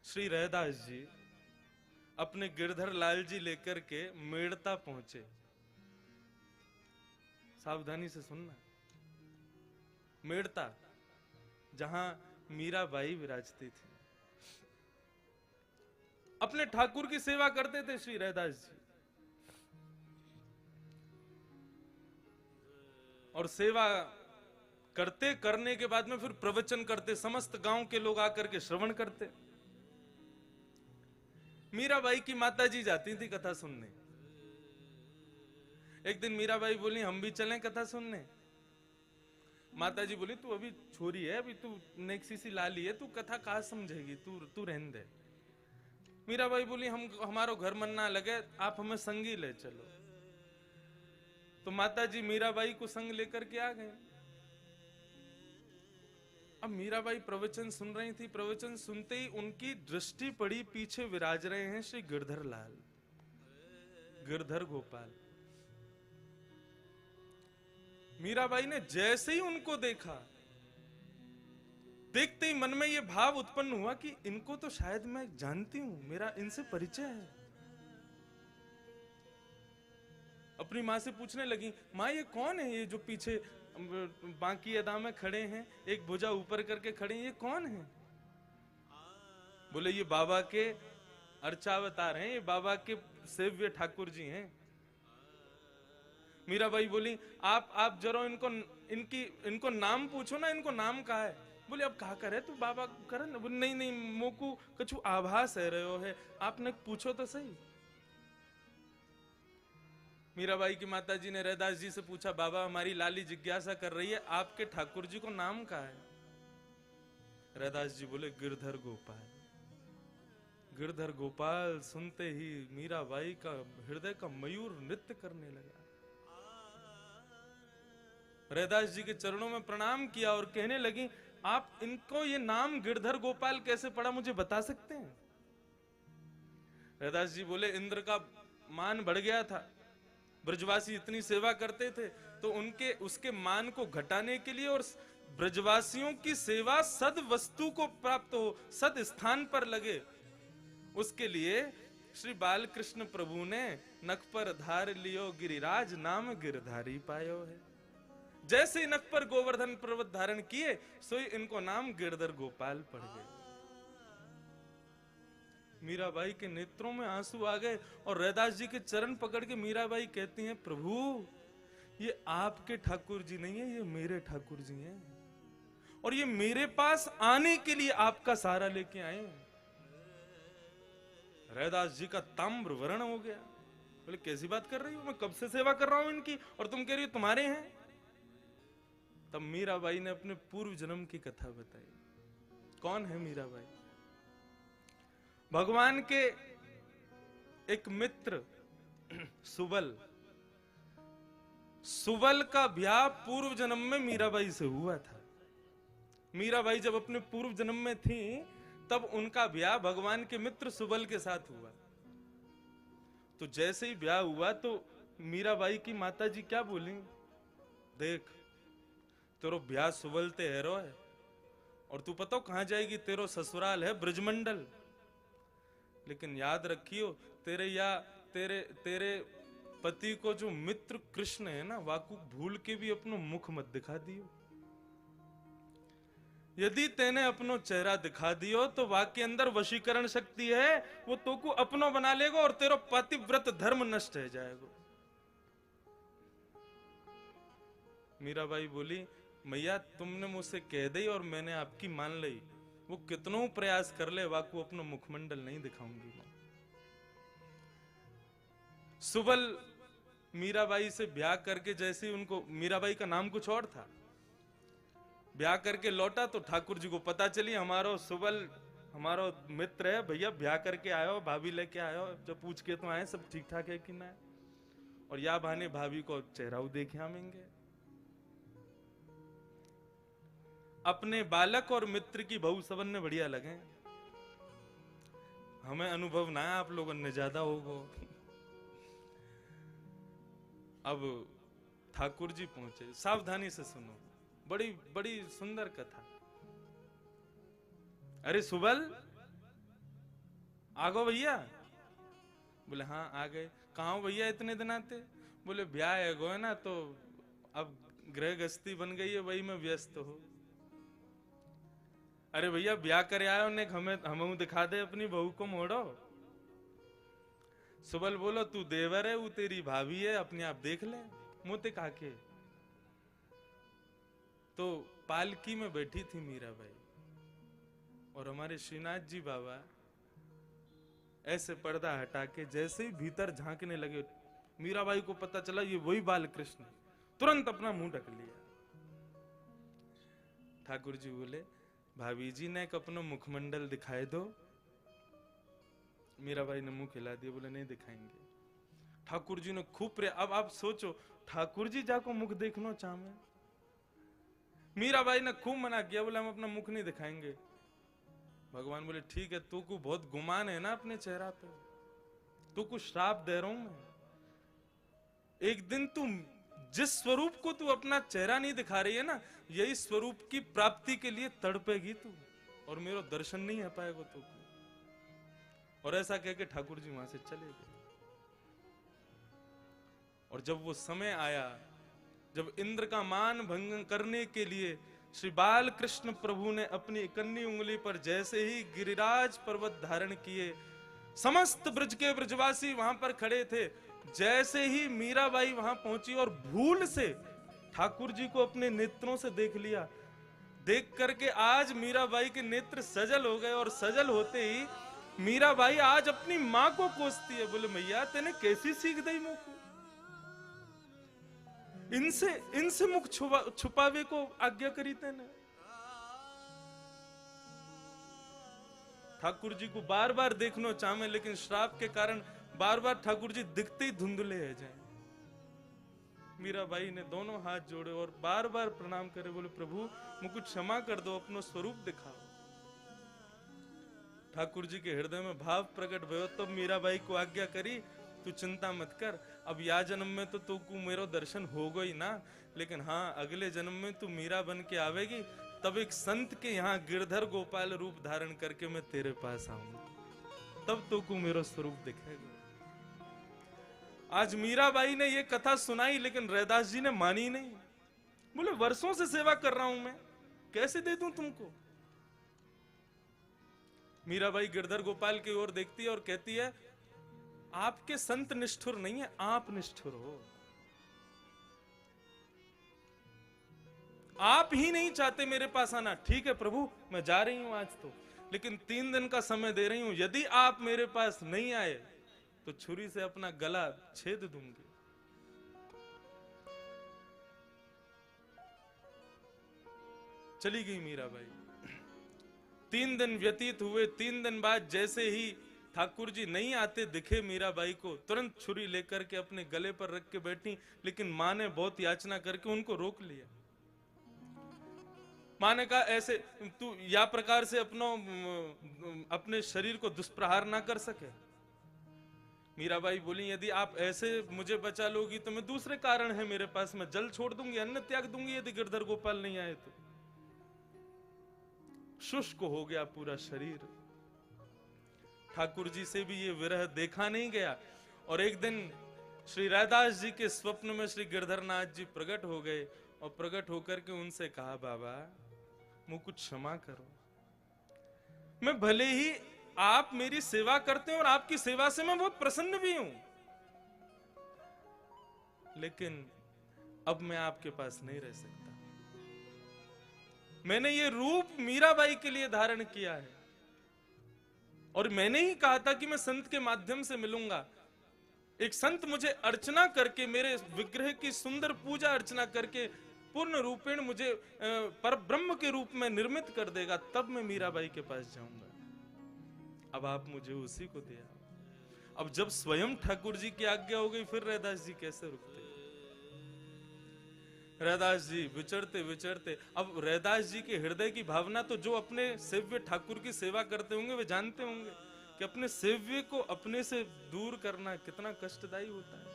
श्री रैदास जी अपने गिरधर लाल जी लेकर के मेड़ता पहुंचे। सावधानी से सुनना। मेड़ता, जहां मीराबाई विराजती थी। अपने ठाकुर की सेवा करते थे श्री रैदास जी, और सेवा करने के बाद में फिर प्रवचन करते, समस्त गांव के लोग आकर के श्रवण करते। मीराबाई की माताजी जाती थी कथा सुनने। एक दिन मीराबाई बोली हम भी चलें कथा सुनने। माताजी बोली तू अभी छोरी है, अभी तू नेक्सी सी लाली है, तू कथा कहाँ समझेगी, तू रहने दे। मीराबाई बोली हमारो घर मन ना लगे, आप हमें संगी ले चलो। तो माताजी मीराबाई को संग लेकर के आ गए। अब मीराबाई प्रवचन सुन रही थी। प्रवचन सुनते ही उनकी दृष्टि पड़ी, पीछे विराज रहे हैं श्री गिरधर लाल, गिरधर गोपाल। मीराबाई ने जैसे ही उनको देखा, देखते ही मन में यह भाव उत्पन्न हुआ कि इनको तो शायद मैं जानती हूं, मेरा इनसे परिचय है। अपनी मां से पूछने लगी, मां ये कौन है, ये जो पीछे बांकी अदा में खड़े हैं, एक भुजा ऊपर करके खड़े हैं, ये कौन है? बोले ये बाबा के अर्चावतार हैं, ये बाबा के सेव्य ठाकुर जी हैं। मीराबाई बोली आप जरा इनको नाम पूछो ना, इनको नाम कहा है? बोले अब कहा करे तू बाबा करे ना। बोले नहीं मोकू कछु आभास है रहे है, आपने पूछो तो सही। मीराबाई की माताजी ने रैदास जी से पूछा, बाबा हमारी लाली जिज्ञासा कर रही है, आपके ठाकुर जी को नाम कहा है? रैदास जी बोले गिरधर गोपाल। गिरधर गोपाल सुनते ही मीराबाई का हृदय का मयूर नृत्य करने लगा। रैदास जी के चरणों में प्रणाम किया और कहने लगी, आप इनको ये नाम गिरधर गोपाल कैसे पड़ा, मुझे बता सकते हैं? रैदास जी बोले इंद्र का मान बढ़ गया था, ब्रजवासी इतनी सेवा करते थे, तो उसके मान को घटाने के लिए और ब्रजवासियों की सेवा सद वस्तु को प्राप्त हो, सद स्थान पर लगे, उसके लिए श्री बालकृष्ण प्रभु ने नख पर धार लियो गिरिराज, नाम गिरधारी पायो है। जैसे ही नख पर गोवर्धन पर्वत धारण किए, सोई इनको नाम गिरधर गोपाल पड़ गए। मीराबाई के नेत्रों में आंसू आ गए और रैदास जी के चरण पकड़ के मीराबाई कहती हैं, प्रभु ये आपके ठाकुर जी नहीं है, ये मेरे ठाकुर जी हैं, और ये मेरे पास आने के लिए आपका सहारा लेके आए। रैदास जी का ताम्र वर्ण हो गया। बोले कैसी बात कर रही हो, मैं कब से सेवा कर रहा हूं इनकी, और तुम कह रही हो तुम्हारे हैं? तब मीराबाई ने अपने पूर्व जन्म की कथा बताई। कौन है मीराबाई? भगवान के एक मित्र सुबल का ब्याह पूर्व जन्म में मीराबाई से हुआ था। मीराबाई जब अपने पूर्व जन्म में थी, तब उनका ब्याह भगवान के मित्र सुबल के साथ हुआ। तो जैसे ही ब्याह हुआ तो मीराबाई की माताजी क्या बोली, देख तेरो ब्याह सुबल ते हैरो है, और तू पता कहां जाएगी, तेरो ससुराल है ब्रजमंडल, लेकिन याद रखियो तेरे पति को जो मित्र कृष्ण है ना, वाकु भूल के भी अपनो मुख मत दिखा दियो। यदि तेने अपनो चेहरा दिखा दियो तो वाके अंदर वशीकरण शक्ति है, वो तो को अपनो बना लेगा और तेरा पतिव्रत धर्म नष्ट हो जाएगा। मीराबाई बोली, मैया तुमने मुझसे कह दी और मैंने आपकी मान ली, वो कितनों प्रयास कर ले वाकु अपना मुखमंडल नहीं दिखाऊंगी मैं। सुबल मीराबाई से ब्याह करके, जैसे उनको, मीराबाई का नाम कुछ और था, ब्याह करके लौटा तो ठाकुर जी को पता चली हमारो सुबल हमारो मित्र है, भैया ब्याह करके आयो, भाभी लेके आयो। जब पूछ के तो आए सब ठीक ठाक है कि ना, और या बहाने भाभी को चेहरा देखे आमेंगे। अपने बालक और मित्र की बहू सबन ने बढ़िया लगे, हमें अनुभव ना है, आप लोगों ने ज्यादा होगा। अब ठाकुर जी पहुंचे, सावधानी से सुनो, बड़ी बड़ी सुंदर कथा। अरे सुबल, आ गो भैया? बोले हाँ आ गए। कहाँ हो भैया इतने दिन आते? बोले ब्याह है गो है ना, तो अब गृह गृहस्थी बन गई है, वही में व्यस्त हो। अरे भैया ब्याह करे आयो ने, हमें दिखा दे अपनी बहू को मोड़ो। सुबल बोलो तू देवर है, वो तेरी भाभी है, अपने आप देख ले मोते काके। तो पालकी में बैठी थी मीराबाई, और हमारे श्रीनाथ जी बाबा ऐसे पर्दा हटा के जैसे ही भीतर झांकने लगे, मीराबाई को पता चला ये वही बाल कृष्ण, तुरंत अपना मुंह ढक लिया। ठाकुर जी बोले भाभी जी ने एक अपना मुखमंडल दिखाए दो। मीराबाई ने मुंह खिला दिया, बोले नहीं दिखाएंगे। ठाकुर जी ने खूब अब आप सोचो, ठाकुर जी जाको मुख देखना चाहे। मीराबाई ने खूब मना किया, बोले हम अपना मुख नहीं दिखाएंगे। भगवान बोले ठीक है, तू को बहुत गुमान है ना अपने चेहरा पे, तू को श्राप दे रहा हूं मैं। एक दिन तू जिस स्वरूप को तू अपना चेहरा नहीं दिखा रही है ना, यही स्वरूप की प्राप्ति के लिए तड़पेगी तू, और मेरा दर्शन नहीं आ पाएगा तू को। और ऐसा कह के ठाकुर जी वहां से चले गए। और जब वो समय आया, जब इंद्र का मान भंग करने के लिए श्री बाल कृष्ण प्रभु ने अपनी इकन्नी उंगली पर जैसे ही गिरिराज पर्वत धारण किए, समस्त ब्रज के ब्रजवासी वहां पर खड़े थे। जैसे ही मीराबाई वहां पहुंची और भूल से ठाकुर जी को अपने नेत्रों से देख लिया, देख करके आज मीराबाई के नेत्र सजल हो गए। और सजल होते ही मीराबाई आज अपनी मां को कोसती है, बोले मैया तेने कैसी सीख दी मुंह को, इनसे मुख छुपावे को आज्ञा करी तेने। ठाकुर जी को बार बार देखना चाहे, लेकिन श्राप के कारण बार बार ठाकुर जी दिखते ही धुंधले है जाए। मीराबाई ने दोनों हाथ जोड़े और बार बार प्रणाम करे, बोले प्रभु मुझको क्षमा कर दो, अपनो स्वरूप दिखाओ। ठाकुर जी के हृदय में भाव प्रकट भयो, तब मीराबाई को आज्ञा करी तू चिंता मत कर, अब या जन्म में तो तू को मेरो दर्शन होगा ही ना, लेकिन हाँ अगले जन्म में तू मीरा बन के आवेगी, तब एक संत के यहाँ गिरधर गोपाल रूप धारण करके मैं तेरे पास आऊंगा, तब तू को मेरो स्वरूप दिखेगा। आज मीराबाई ने ये कथा सुनाई, लेकिन रैदास जी ने मानी नहीं। बोले वर्षों से सेवा कर रहा हूं मैं, कैसे दे दूं तुमको। मीराबाई गिरधर गोपाल की ओर देखती है और कहती है आपके संत निष्ठुर नहीं है, आप निष्ठुर हो। आप ही नहीं चाहते मेरे पास आना। ठीक है प्रभु मैं जा रही हूं आज तो, लेकिन 3 दिन का समय दे रही हूं, यदि आप मेरे पास नहीं आए तो छुरी से अपना गला छेद दूंगी। चली गई मीराबाई। 3 दिन व्यतीत हुए। 3 दिन बाद जैसे ही ठाकुर जी नहीं आते दिखे मीराबाई को, तुरंत छुरी लेकर के अपने गले पर रख के बैठी, लेकिन मां ने बहुत याचना करके उनको रोक लिया। मां ने कहा ऐसे तू या प्रकार से अपने शरीर को दुष्प्रहार ना कर सके। मीराबाई बोली यदि आप ऐसे मुझे बचा लोगी तो मैं दूसरे कारण है मेरे पास, मैं जल छोड़ दूंगी, अन्न त्याग दूंगी यदि गिरधर गोपाल नहीं आए तो। शुष्क हो गया पूरा शरीर। ठाकुर जी से भी ये विरह देखा नहीं गया। और एक दिन श्री रैदास जी के स्वप्न में श्री गिरधरनाथ जी प्रकट हो गए और प्रकट होकर के उनसे कहा बाबा मुझको क्षमा करो, मैं भले ही आप मेरी सेवा करते हैं और आपकी सेवा से मैं बहुत प्रसन्न भी हूं, लेकिन अब मैं आपके पास नहीं रह सकता। मैंने ये रूप मीराबाई के लिए धारण किया है और मैंने ही कहा था कि मैं संत के माध्यम से मिलूंगा। एक संत मुझे अर्चना करके, मेरे विग्रह की सुंदर पूजा अर्चना करके पूर्ण रूपेण मुझे पर ब्रह्म के रूप में निर्मित कर देगा, तब मैं मीराबाई के पास जाऊंगा। अब आप मुझे उसी को दिया। अब जब स्वयं ठाकुर जी की आज्ञा हो गई, फिर रैदास जी कैसे रुकते। रैदास जी विचरते विचरते, अब रैदास जी के हृदय की भावना तो जो अपने सेव्य ठाकुर की सेवा करते होंगे वे जानते होंगे कि अपने सेव्य को अपने से दूर करना कितना कष्टदायी होता है।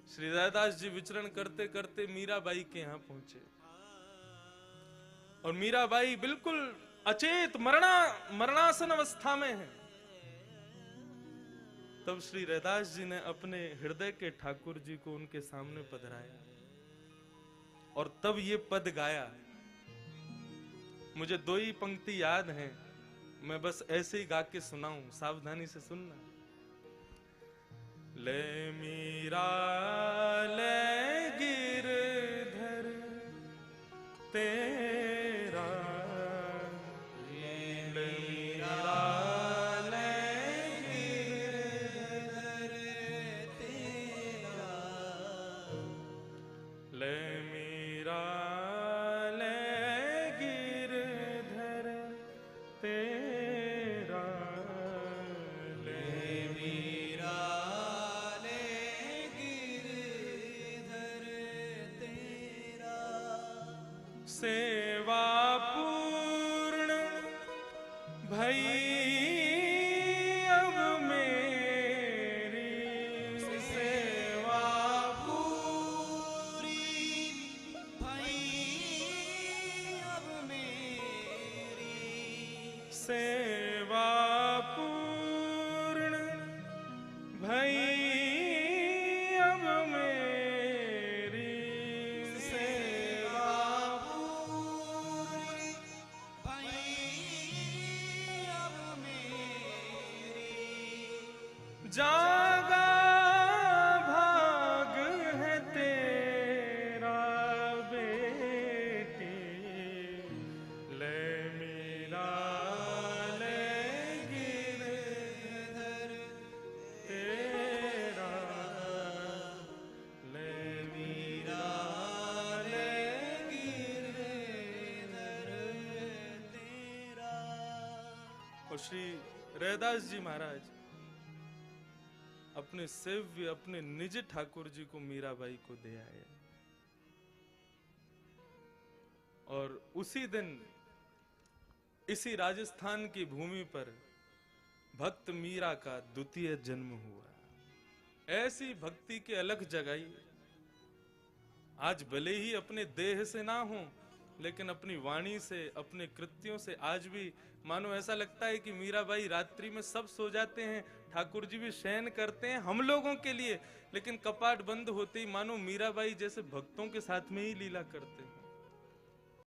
श्री रैदास जी विचरण करते करते मीराबाई के यहां पहुंचे और मीराबाई बिल्कुल अचेत मरणासन अवस्था में है। तब श्री रैदास जी ने अपने हृदय के ठाकुर जी को उनके सामने पधराया और तब ये पद गाया। मुझे 2 ही पंक्ति याद हैं, मैं बस ऐसे ही गा के सुनाऊं, सावधानी से सुनना। ले मीरा ले गिरधर तेरा, ले मीरा ले गिरधर तेरा, ले मीरा ले गिरधर तेरा, ले मीरा सेवा पूर्ण भई अब मेरी, सेवा पूरी भई अब मेरी, सेवा पूर्ण भई अब मेरी, सेवा जागा भाग है तेरा बेटी, ले मीरा ले गिरधर तेरा, ले मीरा ले गिरधर तेरा। और श्री रैदास जी महाराज अपने सेव्य अपने निज ठाकुर जी को मीराबाई को दे आए और उसी दिन इसी राजस्थान की भूमि पर भक्त मीरा का द्वितीय जन्म हुआ। ऐसी भक्ति के अलख जगाई। आज भले ही अपने देह से ना हो, लेकिन अपनी वाणी से, अपने कृत्यों से आज भी मानो ऐसा लगता है कि मीराबाई रात्रि में सब सो जाते हैं, ठाकुर जी भी शयन करते हैं हम लोगों के लिए, लेकिन कपाट बंद होते ही मानो मीराबाई जैसे भक्तों के साथ में ही लीला करते हैं।